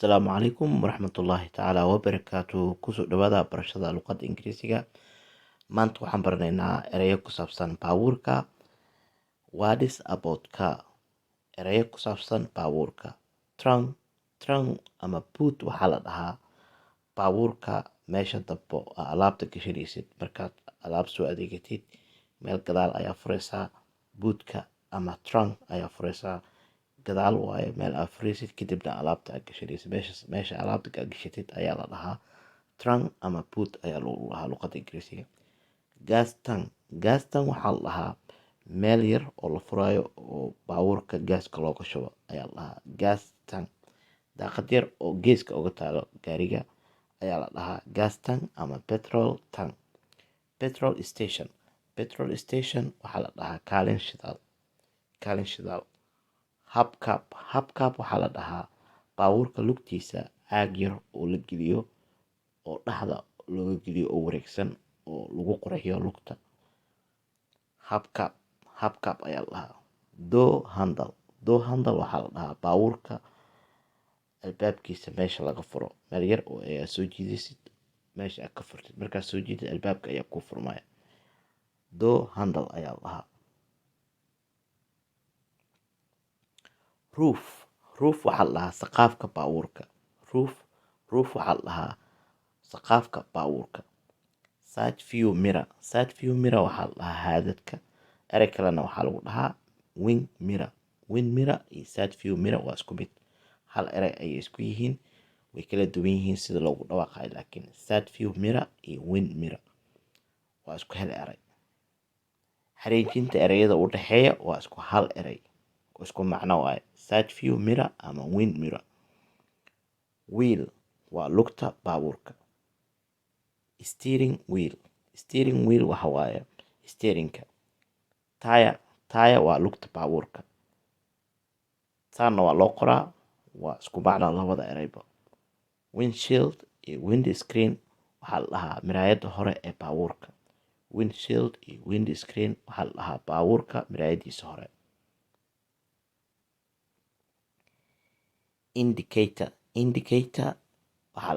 Asalaamu calaykum waraxmatullaahi tacaala wabarakaatu. Kusoo dhawaada barashada luqadda Ingiriisiga. Maanta waxaan baranaynaa erayo ku saabsan baabuurka. Words about car. Erayo ku saabsan baabuurka. Trunk ama boot waxaa la dhahaa baabuurka meesha dambe oo alaabta gashanaysid. Markaad alaab soo adeegatid, meel gadaal ayaa furaysaa. Bootka ama trunk ayaa furaysaa. Gadaal waaye meel aad furaysid kadibna alaabta aad gashanaysid. Meesha alaabta aad gashatid ayaa la dhahaa trunk ama boot ayaa lagu dhahaa luqadda Ingiriisiga. Gas tank waxaa la dhahaa meel yar oo la furayo oo baabuurka gaaska looga shubo ayaa la dhahaa gas tank. Daaqad yar oo geeska uga taalo gaariga ayaa la dhahaa gas tank ama petrol tank. Petrol station waxaa la dhahaa kaalin shidaal. Hubcap waxaa la dhahaa baabuurka lugtiisa caag yar oo la geliyo oo dhexda looga geliyo oo wareegsan oo lagu qurxiyo lugta. Hubcap ayaa la dhahaa. Door handle waxaa la dhahaa baabuurka albaabkiisa meesha laga furo. Meel yar oo ayaa soo jiidaysid meesha aad ka furtid. Markaad soo jiidid albaabka ayaa kuu furmaya. Door handle ayaa la dhahaa. Roof waxaa la dhahaa saqafka baabuurka. Roof waxaa la dhahaa saqafka baabuurka. Side view mirror waxaa la dhahaa haadadka. Erey kalena waxaa lagu dhahaa wing mirror iyo side view mirror waa isku mid. Hal erey ayay isku yihiin, way kala duwan yihiin sida loogu dhawaaqayo, laakiin side view mirror iyo wing mirror waa isku hal erey. Xariijinta ereyada u dhexeeya waa isku hal erey, isku macno waaye. Side view mirror ama wing mirror. Wheel waa lugta baabuurka. Steering wheel waxa waaye steeringka. Tire waa lugta baabuurka. Saana waa loo qoraa, waa isku macno labada ereyba. Windshield iyo windscreen waxaa la dhahaa miraayadda hore ee baabuurka. Windshield iyo windscreen waxaa la dhahaa baabuurka miraayadiisa hore. Indicator waxaa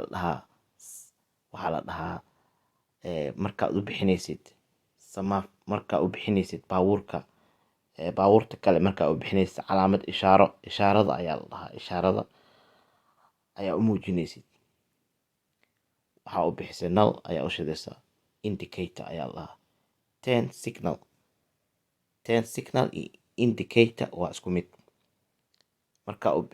la dhahaa markaad u bixinaysid baabuurta kale markaad u bixinaysid calaamad ishaarada ayaa la dhahaa. Ishaarada ayaa u muujinaysid. Waxaa u bixisay nal ayaa u shidaysaa. Indicator ayaa la dhahaa. Turn signal iyo indicator waa isku mid. Markaa u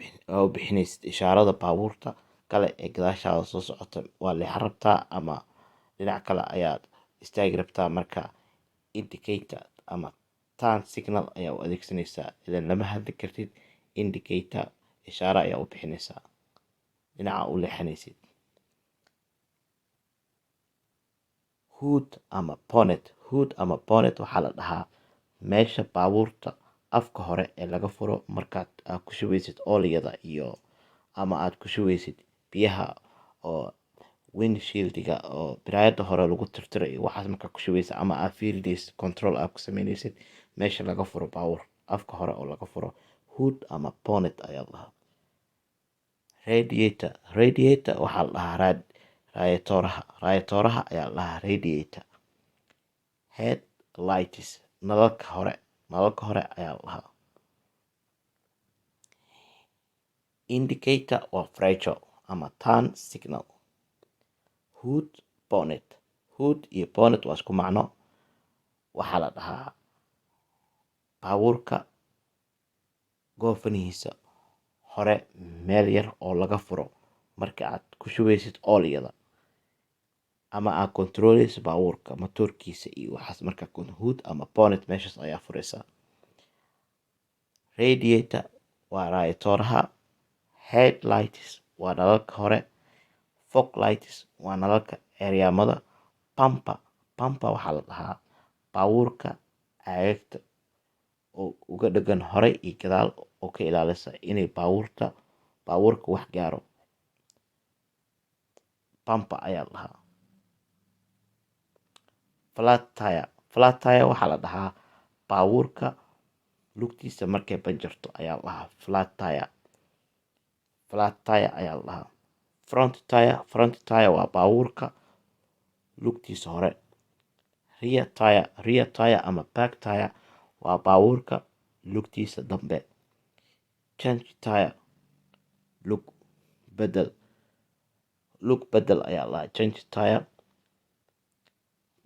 bixinaysid ishaarada baabuurta kale ee gadaashaada soo socota waa leexan rabtaa ama dhinac kale ayaad istaagi rabtaa. Marka indicator ama turn signal ayaa u adeegsanaysaa. Ileen lama hadli kartid. Indicator ishaara ayaa u bixinaysaa dhinaca u leexanaysid. Hood ama bonnet waxaa la dhahaa meesha baabuurta afka hore ee laga furo markaad ku shubeysid ooliyada ama aad ku shubeysid biyaha oo windshieldiga oo miraayadda hore lagu tirtirayo waxaas markaad ku shubeysid ama aad fiirinaysid control aad ku sameynaysid meesha laga furo baabuur afka hore oo laga furo. Hood ama bonnet ayaa la dhahaa. Radiator waxaa la dhahaa raayatooraha ayaa la dhahaa radiator. Headlights nalalka hore ayaa la dhahaa. Indicator waa furaasho ama turn signal. Hood iyo bonnet waa isku macno. Waxaa la dhahaa baabuurka goofanihiisa hore meel yar oo laga furo marka aad ku shubeysid ooliyada ama aad kontrooleysid baabuurka matoorkiisa iyo waxaas. Marka hood ama bonnet meeshaas ayaa furaysaa. Radiator waa raayatooraha. Headlights waa nalalka hore. Fog lights waa nalalka ceeryaamada. Bumper waxaa la dhahaa baabuurka caagagta oo uga dhagan hore iyo gadaal oo ka ilaalisa inay baabuurka wax gaaro. Bumper ayaa la dhahaa. Flat tire waxaa la dhahaa baabuurka lugtiisa markay banjarto ayaa la dhahaa flat tire. flat tire ayaa la dhahaa. Front tire waa baabuurka lugtiisa hore. Rear tire ama back tire waa baabuurka lugtiisa dambe. Change tire lug bedel ayaa la dhahaa. Change tire.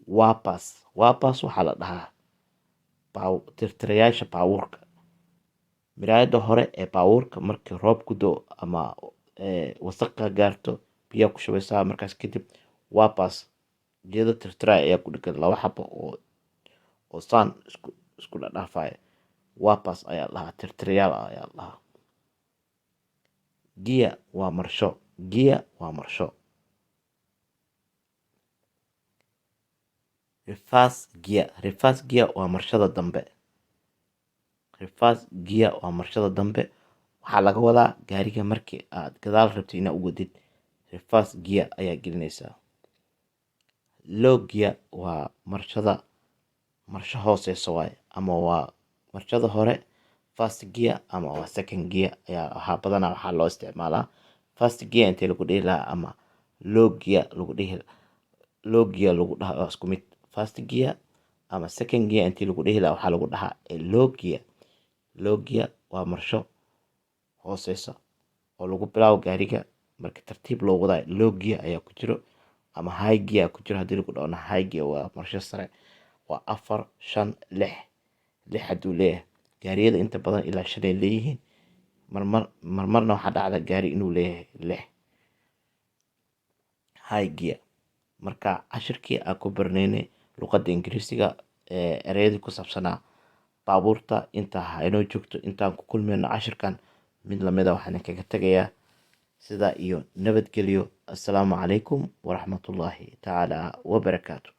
Wipers waxaa la dhahaa tirtirayaasha baabuurka. miraayada hore ee baabuurka markii roob ku da'o ama wasakha gaarto biyaa ku shubaysaa. Markaas kadib wipers geedo tirtiraya ayaa ku dhegan 2 xabo oo saan isku dhaafaya. Wipers ayaa la dhahaa, tirtirayaal ayaa la dhahaa. Gear waa marsho. Reverse gear waa marshada dambe. Waxaa laga wadaa gaariga markii aad gadaal rabtid inaad u wadid, reverse gear ayaa gelinaysaa. Low gear waa marsho hooseyso waaye, ama waa marshada hore. First gear ama waa second gear ayaa badanaa waxaa loo isticmaalaa. First gear intii lagu dhihi lahaa ama low gear lagu dhahaa waa isku mid. First gear ama second gear intii lagu dhihi lahaa waxaa lagu dhahaa low gear. Low gear waa marsho hooseysa oo lagu bilaabo gaariga marka tartiib loo wadayo. Low gear ayaa ku jiro ama high gear ku jiro. Haddii lagu dhaho high gear waa marsho sare, waa 4, 5, 6 hadduu leeyahay. gaariyada inta badan ilaa 5 ay leeyihiin. marmarna waxaa dhacda gaari inuu leeyahay 6 high gear. Marka cashirkii aan ku barnaynay luqadda Ingiriisiga ereyadii ku saabsanaa baabuurta intaa ha inoo joogto. Intaan ku kulmayno cashirkan mid lamid ah waxaan kaga tegayaa sidaa iyo nabadgelyo. Assalaamu calaykum waraxmatullaahi tacaala wabarakaatu.